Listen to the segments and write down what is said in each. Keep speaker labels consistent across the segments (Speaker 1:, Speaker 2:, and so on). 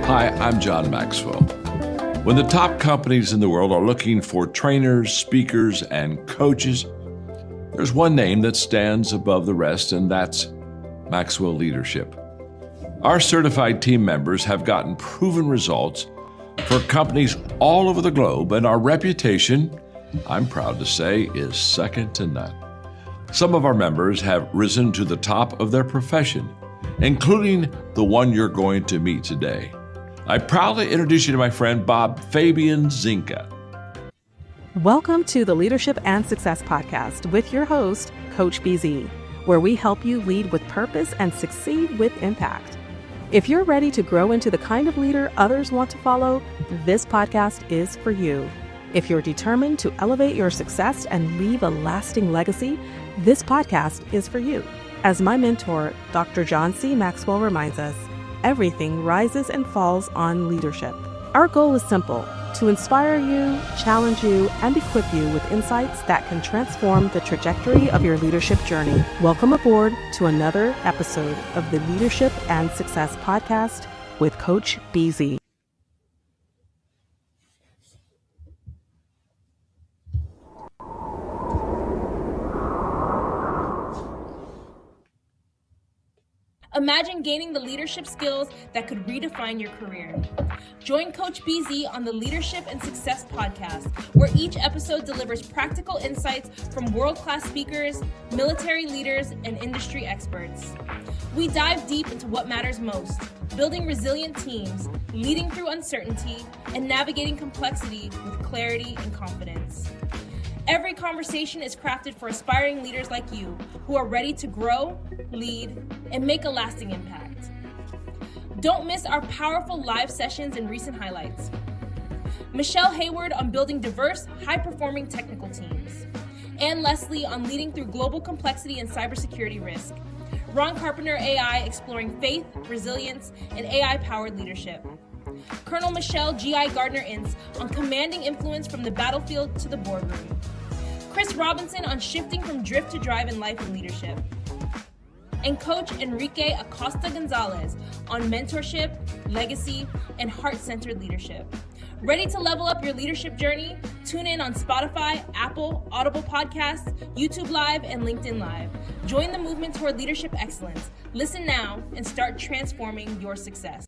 Speaker 1: Hi, I'm John Maxwell. When the top companies in the world are looking for trainers, speakers, and coaches, there's one name that stands above the rest, and that's Maxwell Leadership. Our certified team members have gotten proven results for companies all over the globe, and our reputation, I'm proud to say, is second to none. Some of our members have risen to the top of their profession, including the one you're going to meet today. I proudly introduce you to my friend Bob Fabian Zinka.
Speaker 2: Welcome to the Leadership and Success Podcast with your host, Coach BZ, where we help you lead with purpose and succeed with impact. If you're ready to grow into the kind of leader others want to follow, this podcast is for you. If you're determined to elevate your success and leave a lasting legacy, this podcast is for you. As my mentor, Dr. John C. Maxwell reminds us, everything rises and falls on leadership. Our goal is simple: to inspire you, challenge you, and equip you with insights that can transform the trajectory of your leadership journey. Welcome aboard to another episode of the Leadership and Success Podcast with Coach BZ.
Speaker 3: Imagine gaining the leadership skills that could redefine your career. Join Coach BZ on the Leadership and Success Podcast, where each episode delivers practical insights from world-class speakers, military leaders, and industry experts. We dive deep into what matters most: building resilient teams, leading through uncertainty, and navigating complexity with clarity and confidence. Every conversation is crafted for aspiring leaders like you who are ready to grow, lead, and make a lasting impact. Don't miss our powerful live sessions and recent highlights. Michelle Hayward on building diverse, high-performing technical teams. Ann Leslie on leading through global complexity and cybersecurity risk. Ron Carpenter AI exploring faith, resilience, and AI-powered leadership. Colonel Michelle G.I. Gardner-Ince on commanding influence from the battlefield to the boardroom. Chris Robinson on shifting from drift to drive in life and leadership. And Coach Enrique Acosta Gonzalez on mentorship, legacy, and heart-centered leadership. Ready to level up your leadership journey? Tune in on Spotify, Apple, Audible Podcasts, YouTube Live, and LinkedIn Live. Join the movement toward leadership excellence. Listen now and start transforming your success.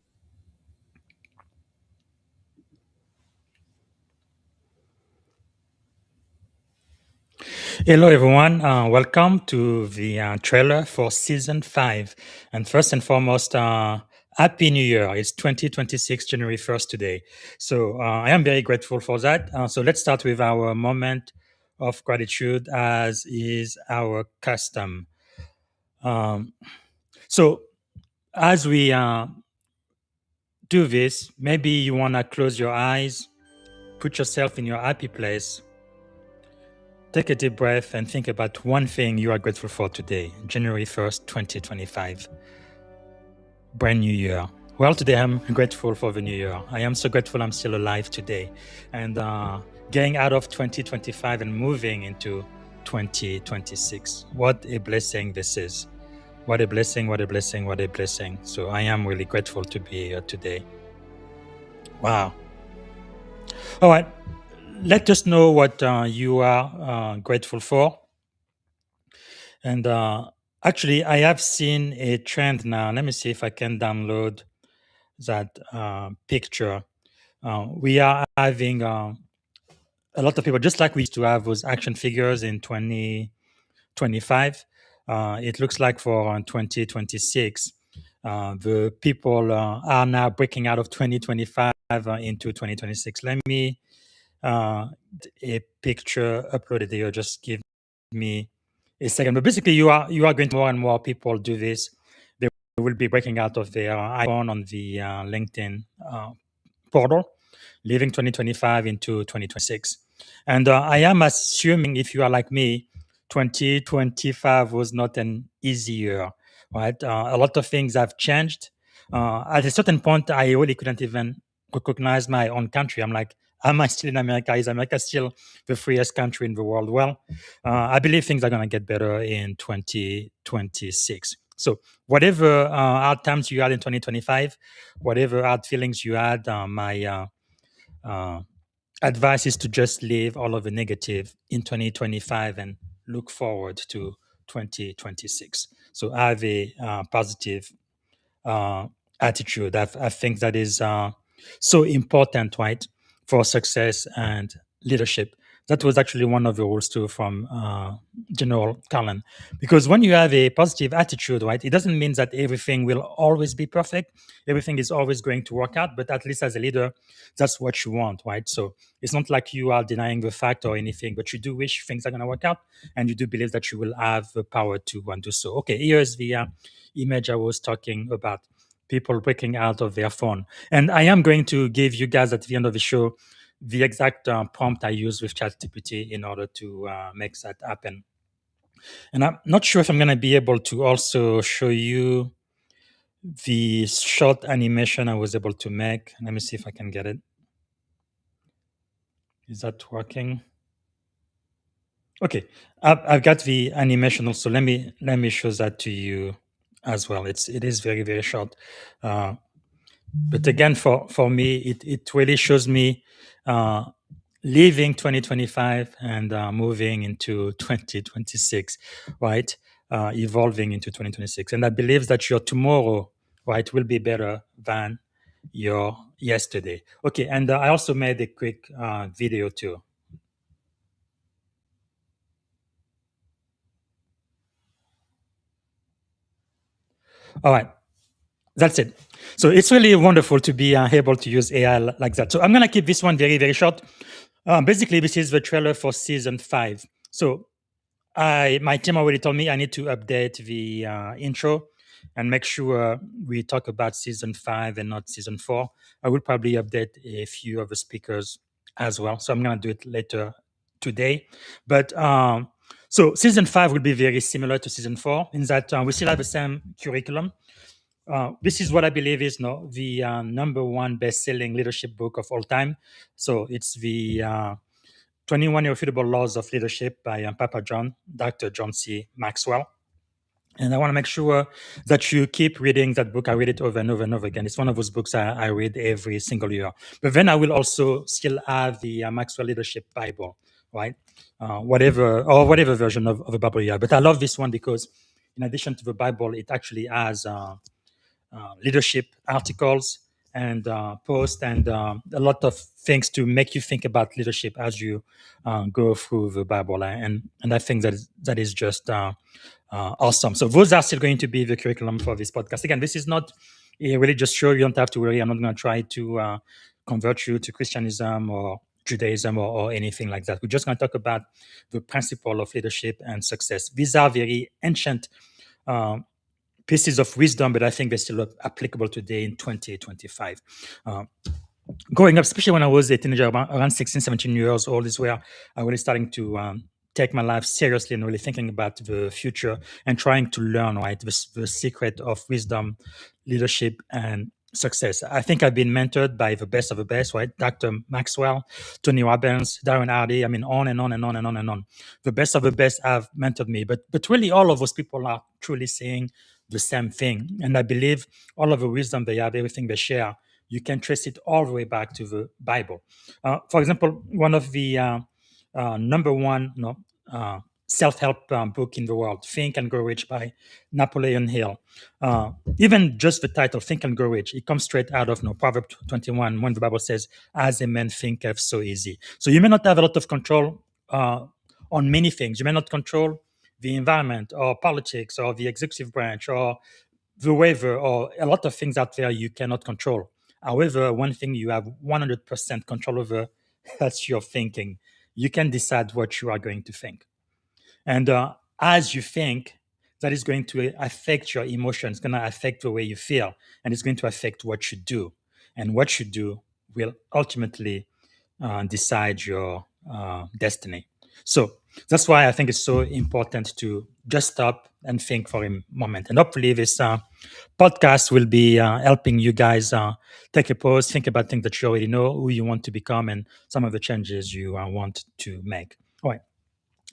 Speaker 4: Hello, everyone. Welcome to the trailer for Season 5. And first and foremost, Happy New Year. It's 2026, January 1st today. So I am very grateful for that. So let's start with our moment of gratitude, as is our custom. So as we do this, maybe you want to close your eyes, put yourself in your happy place. Take a deep breath and think about one thing you are grateful for today, January 1st, 2025. Brand new year. Well, today I'm grateful for the new year. I am so grateful I'm still alive today. And getting out of 2025 and moving into 2026. What a blessing this is. What a blessing, what a blessing, what a blessing. So I am really grateful to be here today. Wow. All right. Let us know what you are grateful for. And actually, I have seen a trend now. Let me see if I can download that picture. We are having a lot of people, just like we used to have those action figures in 2025. It looks like for 2026, the people are now breaking out of 2025 into 2026. Let me a picture uploaded here. Just give me a second. But basically, you are going to more and more people do this. They will be breaking out of their icon on the LinkedIn portal, leaving 2025 into 2026. And I am assuming, if you are like me, 2025 was not an easy year, right? A lot of things have changed. At a certain point, I really couldn't even recognize my own country. I'm like, am I still in America? Is America still the freest country in the world? Well, I believe things are going to get better in 2026. So whatever hard times you had in 2025, whatever hard feelings you had, my uh, advice is to just leave all of the negative in 2025 and look forward to 2026. So have a positive uh, attitude. I think that is so important, right, for success and leadership. That was actually one of the rules too from General Carlin. Because when you have a positive attitude, right, it doesn't mean that everything will always be perfect. Everything is always going to work out, but at least as a leader, that's what you want, right? So it's not like you are denying the fact or anything, but you do wish things are going to work out, and you do believe that you will have the power to do so. Okay, here's the image I was talking about, people breaking out of their phone. And I am going to give you guys at the end of the show the exact prompt I use with ChatGPT in order to make that happen. And I'm not sure if I'm going to be able to also show you the short animation I was able to make. Let me see if I can get it. Is that working? Okay, I've got the animation also. Let me show that to you as well. It is very very short, but again for me it really shows me uh, leaving 2025 and moving into 2026, right? Evolving into 2026, and I believe that your tomorrow, right, will be better than your yesterday. Okay, and I also made a quick video too. All right, that's it. So it's really wonderful to be able to use AI like that. So I'm going to keep this one very, very short. Basically, this is the trailer for season 5. So my team already told me I need to update the intro and make sure we talk about season 5 and not season 4. I will probably update a few of the speakers as well. So I'm going to do it later today. But so season 5 will be very similar to season 4 in that we still have the same curriculum. This is what I believe is the number one best-selling leadership book of all time. So it's the 21 Irrefutable Laws of Leadership by Papa John, Dr. John C. Maxwell. And I want to make sure that you keep reading that book. I read it over and over and over again. It's one of those books I read every single year. But then I will also still have the Maxwell Leadership Bible, right? Whatever version of the Bible you have. But I love this one because in addition to the Bible, it actually has leadership articles and posts and a lot of things to make you think about leadership as you go through the Bible. And I think that is just awesome. So those are still going to be the curriculum for this podcast. Again, this is not a religious show. You don't have to worry. I'm not going to try to convert you to Christianism or Judaism or anything like that. We're just going to talk about the principle of leadership and success. These are very ancient pieces of wisdom, but I think they're still applicable today in 2025. Growing up, especially when I was a teenager, around 16, 17 years old, is where I was starting to take my life seriously and really thinking about the future and trying to learn, right, the secret of wisdom, leadership, and success. I think I've been mentored by the best of the best, right? Dr. Maxwell, Tony Robbins, Darren Hardy, I mean, on and on and on and on and on. The best of the best have mentored me. But really, all of those people are truly saying the same thing. And I believe all of the wisdom they have, everything they share, you can trace it all the way back to the Bible. For example, one of the number one self-help book in the world, Think and Grow Rich by Napoleon Hill. Even just the title, Think and Grow Rich, it comes straight out of Proverbs 21 when the Bible says, as a man thinketh, so easy. So you may not have a lot of control on many things. You may not control the environment or politics or the executive branch or the weather or a lot of things out there you cannot control. However, one thing you have 100% control over, that's your thinking. You can decide what you are going to think. And as you think, that is going to affect your emotions, going to affect the way you feel, and it's going to affect what you do. And what you do will ultimately decide your destiny. So that's why I think it's so important to just stop and think for a moment. And hopefully, this podcast will be helping you guys take a pause, think about things that you already know, who you want to become, and some of the changes you want to make. All right.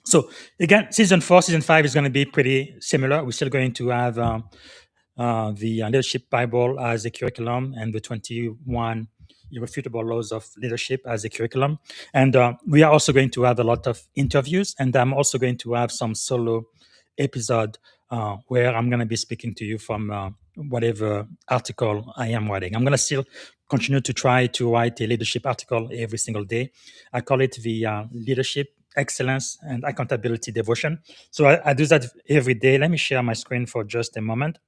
Speaker 4: So again, season 4, season 5 is going to be pretty similar. We're still going to have the Leadership Bible as a curriculum and the 21 irrefutable laws of leadership as a curriculum. And we are also going to have a lot of interviews, and I'm also going to have some solo episode where I'm going to be speaking to you from whatever article I am writing. I'm going to still continue to try to write a leadership article every single day. I call it the Leadership Excellence and Accountability Devotion. So I do that every day. Let me share my screen for just a moment.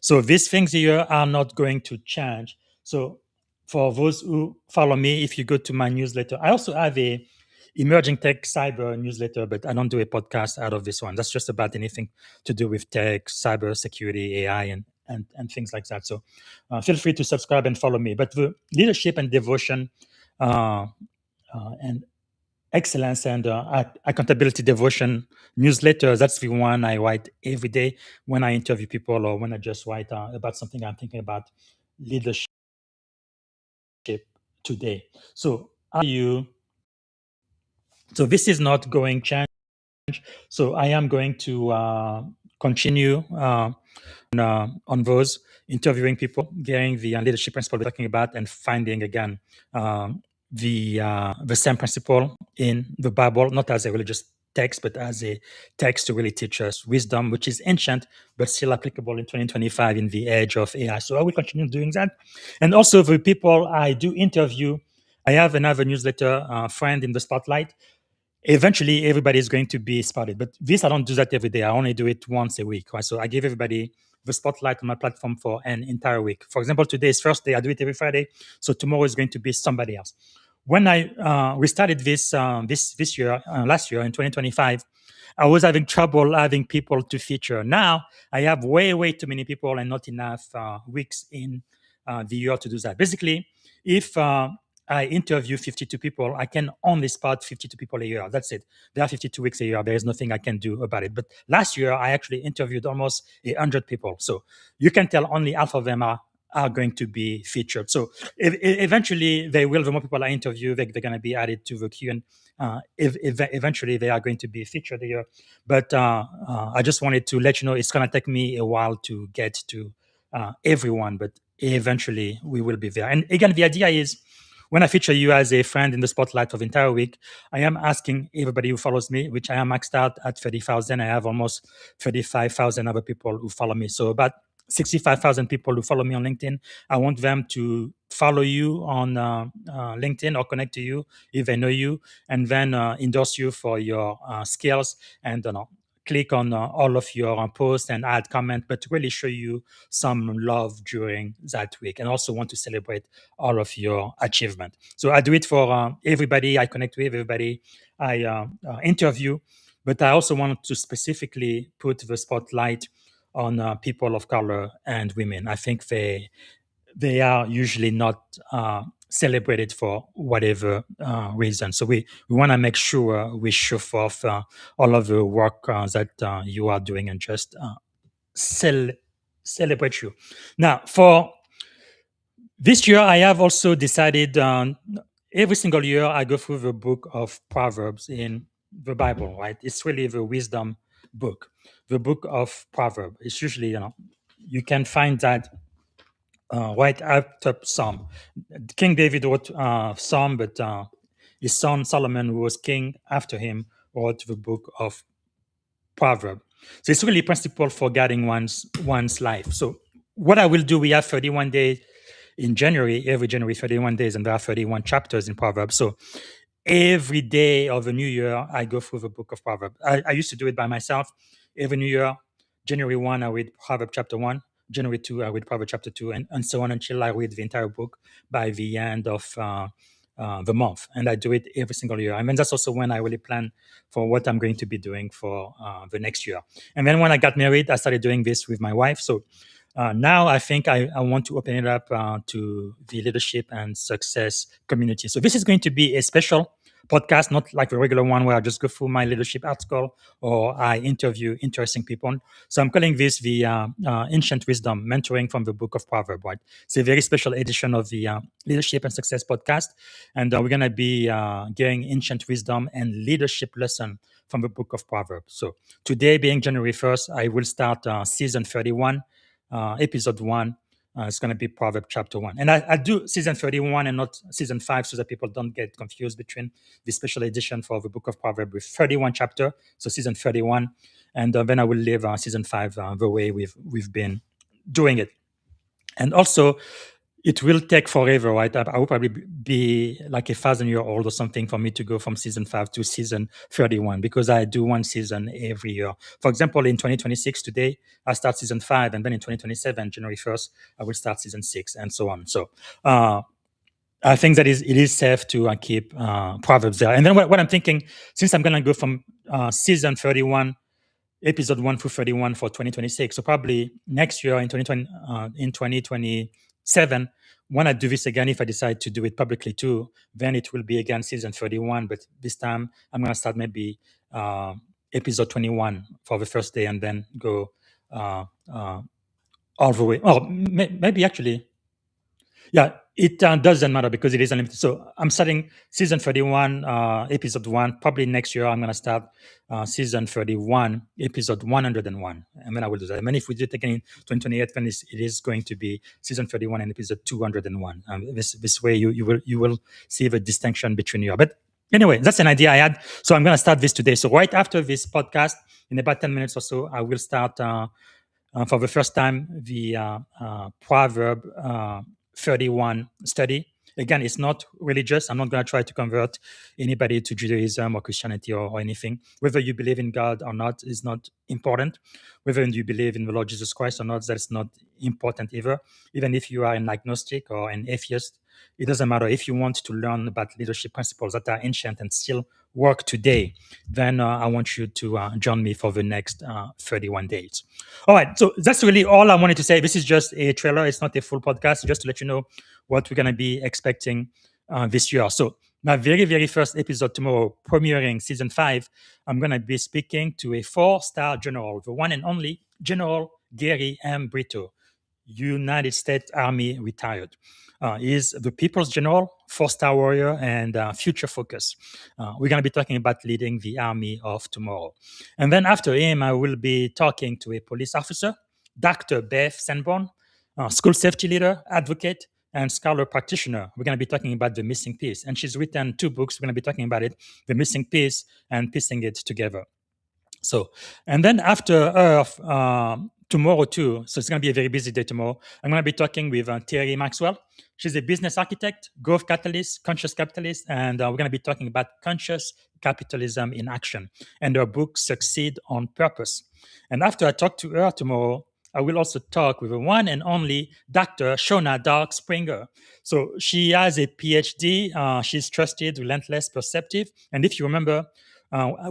Speaker 4: So these things here are not going to change. So for those who follow me, if you go to my newsletter, I also have a emerging tech cyber newsletter, but I don't do a podcast out of this one. That's just about anything to do with tech, cyber security, AI, and things like that. So feel free to subscribe and follow me. But the leadership and devotion and excellence and accountability devotion newsletter, that's the one I write every day when I interview people or when I just write about something I'm thinking about leadership today. So are you so this is not going change. So I am going to continue on those interviewing people, getting the leadership principle we're talking about, and finding again the same principle in the Bible, not as a religious text, but as a text to really teach us wisdom, which is ancient but still applicable in 2025 in the age of AI. So I will continue doing that, and also the people I do interview. I have another newsletter, Friend in the Spotlight. Eventually everybody is going to be spotted, but this I don't do that every day. I only do it once a week, right? So I give everybody the spotlight on my platform for an entire week. For example, today is Thursday. I do it every Friday, so tomorrow is going to be somebody else. When I we started this year, last year in 2025, I was having trouble having people to feature. Now I have way too many people and not enough weeks in the year to do that. Basically, if I interview 52 people, I can only spot 52 people a year. That's it. There are 52 weeks a year. There is nothing I can do about it. But last year, I actually interviewed almost 100 people. So you can tell only half of them are going to be featured. So eventually, they will. The more people I interview, they're going to be added to the queue, and eventually they are going to be featured here. But I just wanted to let you know it's going to take me a while to get to everyone, but eventually we will be there. And again, the idea is when I feature you as a friend in the spotlight for the entire week, I am asking everybody who follows me, which I am maxed out at 30,000. I have almost 35,000 other people who follow me. So about 65,000 people who follow me on LinkedIn. I want them to follow you on LinkedIn or connect to you if they know you, and then endorse you for your skills and click on all of your posts and add comment, but to really show you some love during that week, and also want to celebrate all of your achievement. So I do it for everybody I connect with, everybody I interview, but I also want to specifically put the spotlight on people of color and women. I think they are usually not celebrated for whatever reason. So we want to make sure we show off all of the work that you are doing and just celebrate you. Now, for this year, I have also decided every single year I go through the book of Proverbs in the Bible, right? It's really the wisdom book, the book of Proverbs. It's usually, you can find that right after Psalm. King David wrote Psalm, but his son Solomon, who was king after him, wrote the book of Proverbs. So it's really a principle for guiding one's life. So what I will do, we have 31 days in January, every January 31 days, and there are 31 chapters in Proverbs. So every day of the new year, I go through the book of Proverbs. I used to do it by myself. Every new year, January 1, I read Proverbs chapter 1. January 2, I read Proverbs chapter 2, and so on until I read the entire book by the end of the month. And I do it every single year. I mean, that's also when I really plan for what I'm going to be doing for the next year. And then when I got married, I started doing this with my wife. So now I think I want to open it up to the leadership and success community. So this is going to be a special podcast, not like the regular one where I just go through my leadership article or I interview interesting people. So I'm calling this the Ancient Wisdom Mentoring from the Book of Proverbs. Right? It's a very special edition of the Leadership and Success podcast, and we're going to be getting ancient wisdom and leadership lesson from the Book of Proverbs. So today, being January 1st, I will start season 31, episode 1. It's going to be Proverbs chapter 1. And I do season 31 and not season 5 so that people don't get confused between the special edition for the book of Proverbs with 31 chapter, so season 31. And then I will leave season 5 the way we've been doing it. And also, it will take forever, right? I will probably be like 1,000-year-old or something for me to go from season 5 to season 31 because I do one season every year. For example, in 2026, today, I start season 5, and then in 2027, January 1st, I will start season 6, and so on. So I think that it is safe to keep Proverbs there. And then what I'm thinking, since I'm going to go from season 31, episode 1 through 31 for 2026. So probably next year in 2027, when I do this again, if I decide to do it publicly too, then it will be again season 31. But this time I'm going to start maybe episode 21 for the first day and then go all the way. Oh, maybe actually. Yeah, it doesn't matter because it is unlimited. So I'm starting season 31, episode 1. Probably next year, I'm going to start season 31, episode 101. And then I will do that. And then if we do it again in 2028, then it is going to be season 31 and episode 201. This way, you will see the distinction between you. But anyway, that's an idea I had. So I'm going to start this today. So right after this podcast, in about 10 minutes or so, I will start for the first time the Proverb 31 study. Again, it's not religious. I'm not going to try to convert anybody to Judaism or Christianity or anything. Whether you believe in God or not is not important. Whether you believe in the Lord Jesus Christ or not, that's not important either. Even if you are an agnostic or an atheist, it doesn't matter. If you want to learn about leadership principles that are ancient and still work today, then I want you to join me for the next 31 days. All right, so that's really all I wanted to say. This is just a trailer. It's not a full podcast, just to let you know what we're going to be expecting this year. So my very, very first episode tomorrow, premiering season 5, I'm going to be speaking to a 4-star general, the one and only General Gary M. Brito, United States Army retired. Is the People's General, 4-star warrior, and future focus. We're going to be talking about leading the army of tomorrow. And then after him, I will be talking to a police officer, Dr. Beth Sanborn, school safety leader, advocate, and scholar practitioner. We're going to be talking about the missing piece. And she's written 2 books. We're going to be talking about it, The Missing Piece and Piecing It Together. So, and then after tomorrow too, so it's going to be a very busy day tomorrow, I'm going to be talking with Terry Maxwell. She's a business architect, growth catalyst, conscious capitalist, and we're going to be talking about conscious capitalism in action and her book, Succeed on Purpose. And after I talk to her tomorrow, I will also talk with the one and only Dr. Shona Dark Springer. So she has a PhD. She's trusted, relentless, perceptive. And if you remember,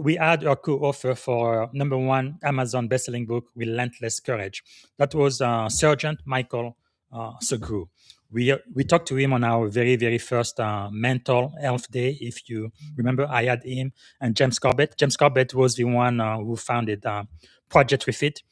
Speaker 4: we had our co-author for #1 Amazon bestselling book, Relentless Courage. That was Sergeant Michael Segru. We talked to him on our very, very first mental health day. If you remember, I had him and James Corbett. James Corbett was the one who founded Project Refit.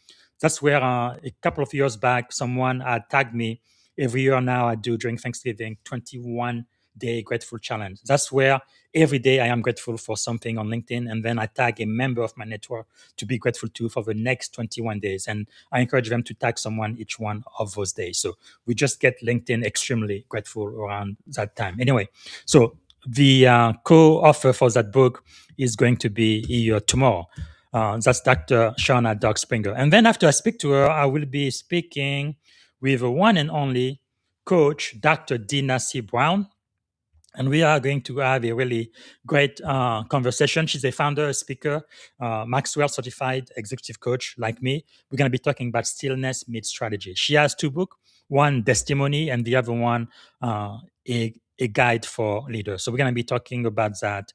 Speaker 4: That's where a couple of years back, someone had tagged me. Every year now I do during Thanksgiving, 21-day grateful challenge. That's where every day I am grateful for something on LinkedIn, and then I tag a member of my network to be grateful to for the next 21 days. And I encourage them to tag someone each one of those days. So we just get LinkedIn extremely grateful around that time. Anyway, so the co-author for that book is going to be here tomorrow. That's Dr. Shauna Doug Springer. And then after I speak to her, I will be speaking with the one and only coach, Dr. Dina C. Brown. And we are going to have a really great conversation. She's a founder, a speaker, Maxwell certified executive coach like me. We're going to be talking about stillness meets strategy. She has 2 books, one testimony and the other one a guide for leaders. So we're going to be talking about that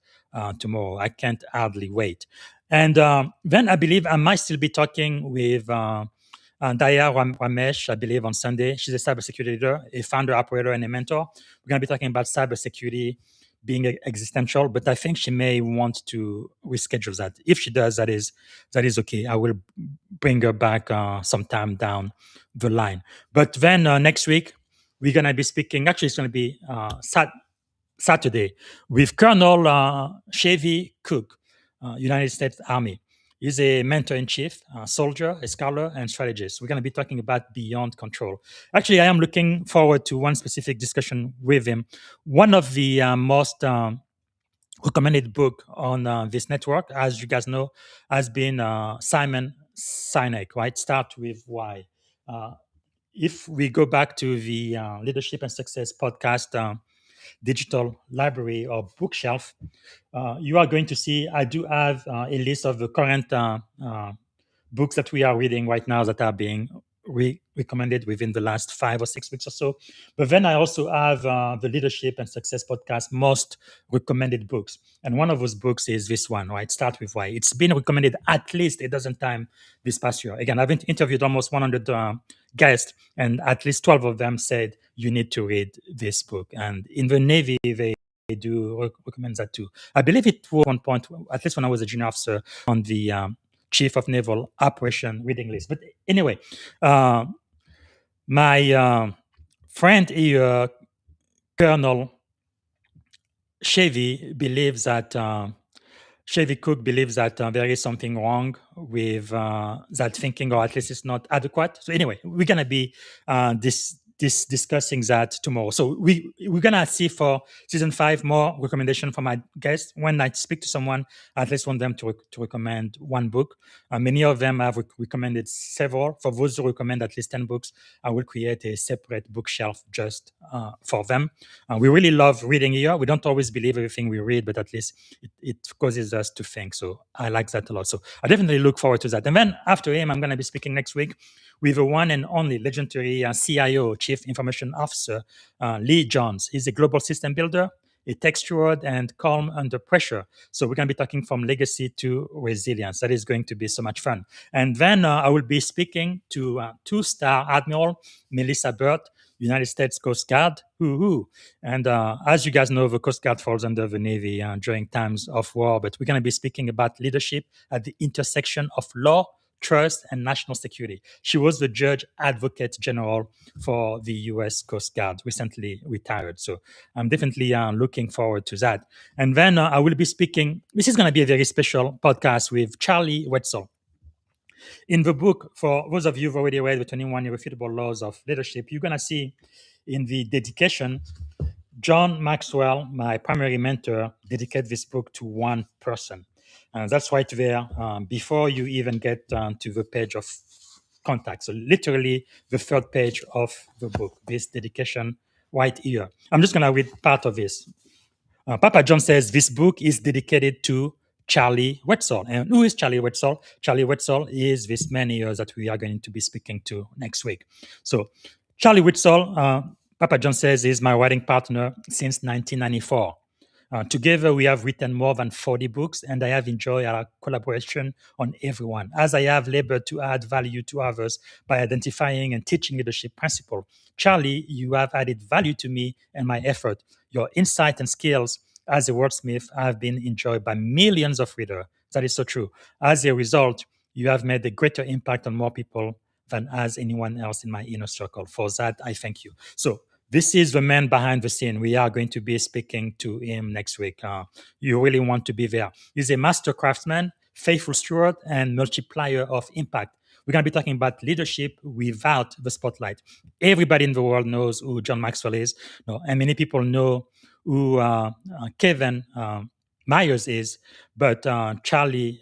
Speaker 4: tomorrow. I can't hardly wait. And then I believe I might still be talking with Daya Ramesh, I believe, on Sunday. She's a cybersecurity leader, a founder, operator, and a mentor. We're going to be talking about cybersecurity, being existential, but I think she may want to reschedule that. If she does, that is okay. I will bring her back sometime down the line. But then next week we're gonna be speaking. Actually, it's gonna be Saturday with Colonel Chevy Cook, United States Army. He's a mentor in chief, a soldier, a scholar, and strategist. We're going to be talking about beyond control. Actually, I am looking forward to one specific discussion with him. One of the most recommended book on this network, as you guys know, has been Simon Sinek, right? Start with why. Uh, if we go back to the Leadership and Success podcast, digital library or bookshelf, you are going to see I do have a list of the current books that we are reading right now that are being recommended within the last 5 or 6 weeks or so. But then I also have the Leadership and Success podcast most recommended books. And one of those books is this one, right? Start with Why. It's been recommended at least a dozen times this past year. Again, I've interviewed almost 100 guests, and at least 12 of them said, you need to read this book. And in the Navy, they do recommend that too. I believe it was one point, at least when I was a junior officer, on the Chief of Naval Operation reading list. But anyway, my friend here, Colonel Chevy, believes that Chevy Cook believes that there is something wrong with that thinking, or at least it's not adequate. So anyway, we're gonna be discussing that tomorrow. So we're gonna see for season 5 more recommendation from my guests. When I speak to someone, I at least want them to recommend one book. Many of them have recommended several. For those who recommend at least 10 books, I will create a separate bookshelf just for them. We really love reading here. We don't always believe everything we read, but at least it causes us to think. So I like that a lot. So I definitely look forward to that. And then after him, I'm going to be speaking next week with the one and only legendary CIO, Chief Information Officer, Lee Jones. He's a global system builder, a tech steward, and calm under pressure. So we're going to be talking from legacy to resilience. That is going to be so much fun. And then I will be speaking to 2-star Admiral Melissa Burt, United States Coast Guard. And as you guys know, the Coast Guard falls under the Navy during times of war. But we're going to be speaking about leadership at the intersection of law, trust, and national security. She was the Judge Advocate General for the U.S. Coast Guard, recently retired. So I'm definitely looking forward to that. And then I will be speaking, this is going to be a very special podcast with Charlie Wetzel. In the book, for those of you who've already read the 21 Irrefutable Laws of Leadership, you're going to see in the dedication, John Maxwell, my primary mentor, dedicated this book to one person. And that's right there before you even get to the page of contact. So literally the third page of the book, this dedication right here. I'm just going to read part of this. Papa John says this book is dedicated to Charlie Wetzel. And who is Charlie Wetzel? Charlie Wetzel is this man here that we are going to be speaking to next week. So Charlie Wetzel, Papa John says, is my writing partner since 1994. Together, we have written more than 40 books, and I have enjoyed our collaboration on every one, as I have labored to add value to others by identifying and teaching leadership principles. Charlie, you have added value to me and my effort. Your insight and skills as a wordsmith have been enjoyed by millions of readers. That is so true. As a result, you have made a greater impact on more people than as anyone else in my inner circle. For that, I thank you. So this is the man behind the scene. We are going to be speaking to him next week. You really want to be there. He's a master craftsman, faithful steward, and multiplier of impact. We're going to be talking about leadership without the spotlight. Everybody in the world knows who John Maxwell is, and many people know who Kevin Myers is, but Charlie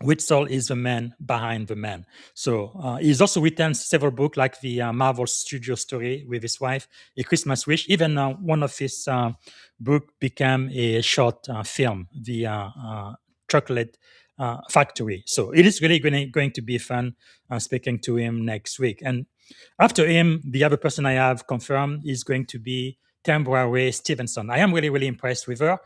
Speaker 4: Wetzel is the man behind the man. So he's also written several books like the Marvel Studio story with his wife, A Christmas Wish. Even one of his books became a short film, The Chocolate Factory. So it is really going to be fun speaking to him next week. And after him, the other person I have confirmed is going to be Tambury Stevenson. I am really, really impressed with her.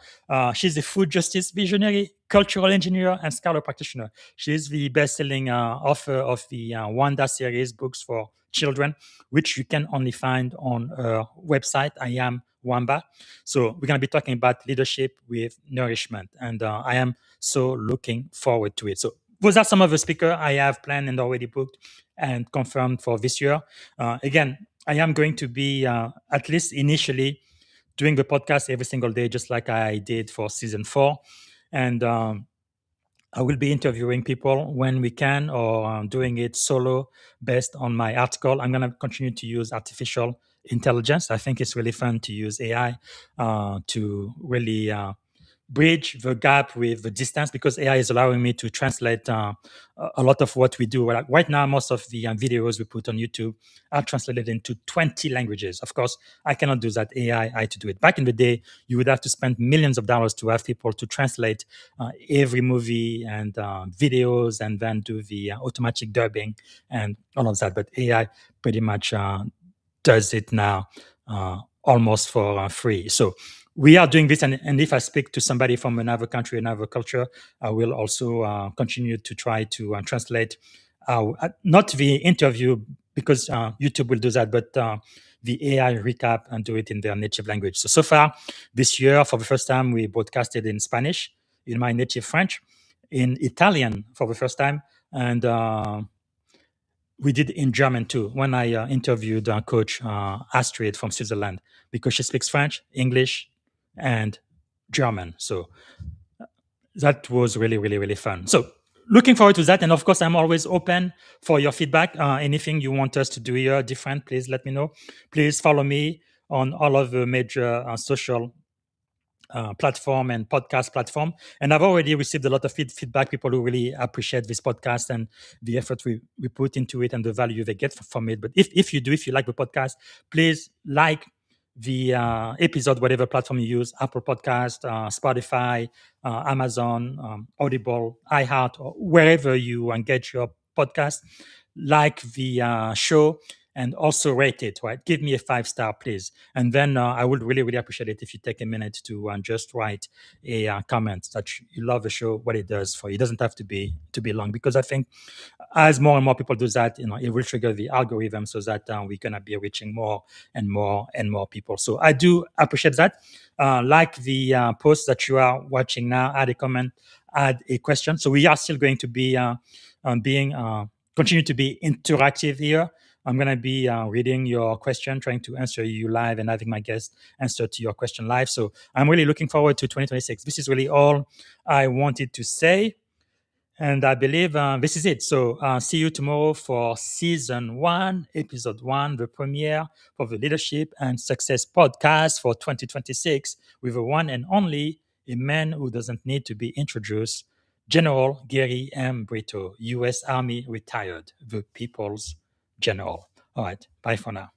Speaker 4: She's a food justice visionary, cultural engineer, and scholar practitioner. She is the best-selling author of the Wanda series books for children, which you can only find on her website, I Am Wamba. So we're going to be talking about leadership with nourishment, and I am so looking forward to it. So those are some of the speakers I have planned and already booked and confirmed for this year. Again, I am going to be, at least initially, doing the podcast every single day, just like I did for season 4. And I will be interviewing people when we can, or doing it solo based on my article. I'm going to continue to use artificial intelligence. I think it's really fun to use AI to really bridge the gap with the distance, because AI is allowing me to translate a lot of what we do. Like right now, most of the videos we put on YouTube are translated into 20 languages. Of course, I cannot do that. AI had to do it. Back in the day, you would have to spend millions of dollars to have people to translate every movie and videos, and then do the automatic dubbing and all of that. But AI pretty much does it now almost for free. So we are doing this, and if I speak to somebody from another country, another culture, I will also continue to try to translate, not the interview, because YouTube will do that, but the AI recap and do it in their native language. So far this year, for the first time, we broadcasted in Spanish, in my native French, in Italian for the first time, and we did in German too, when I interviewed Coach Astrid from Switzerland, because she speaks French, English, and German. So that was really, really, really fun. So looking forward to that. And of course, I'm always open for your feedback. Anything you want us to do here different, please let me know. Please follow me on all of the major social platform and podcast platform. And I've already received a lot of feedback, people who really appreciate this podcast and the effort we put into it and the value they get from it. But if you like the podcast, please like the episode, whatever platform you use, Apple Podcast, Spotify, Amazon, Audible, iHeart, or wherever you engage your podcast. Like the show, and also rate it, right? Give me a 5-star, please. And then I would really, really appreciate it if you take a minute to just write a comment that you love the show, what it does for you. It doesn't have to be long, because I think as more and more people do that, it will trigger the algorithm, so that we're gonna be reaching more and more and more people. So I do appreciate that. Like the post that you are watching now, add a comment, add a question. So we are still going to be continue to be interactive here. I'm going to be reading your question, trying to answer you live, and having my guest answer to your question live. So I'm really looking forward to 2026. This is really all I wanted to say. And I believe this is it. So see you tomorrow for season 1, episode 1, the premiere for the Leadership and Success podcast for 2026, with the one and only, a man who doesn't need to be introduced, General Gary M. Brito, U.S. Army retired, the People's General. All right, bye for now.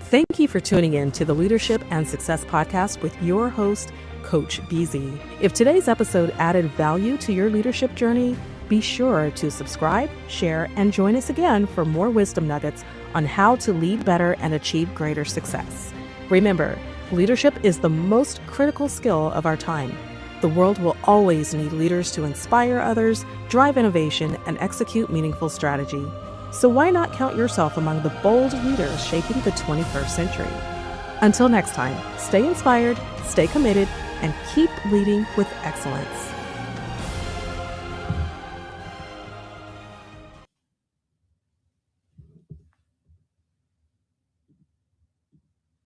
Speaker 2: Thank you for tuning in to the Leadership and Success Podcast with your host, Coach BZ. If today's episode added value to your leadership journey, be sure to subscribe, share, and join us again for more wisdom nuggets on how to lead better and achieve greater success. Remember, leadership is the most critical skill of our time. The world will always need leaders to inspire others, drive innovation, and execute meaningful strategy. So why not count yourself among the bold leaders shaping the 21st century? Until next time, stay inspired, stay committed, and keep leading with excellence.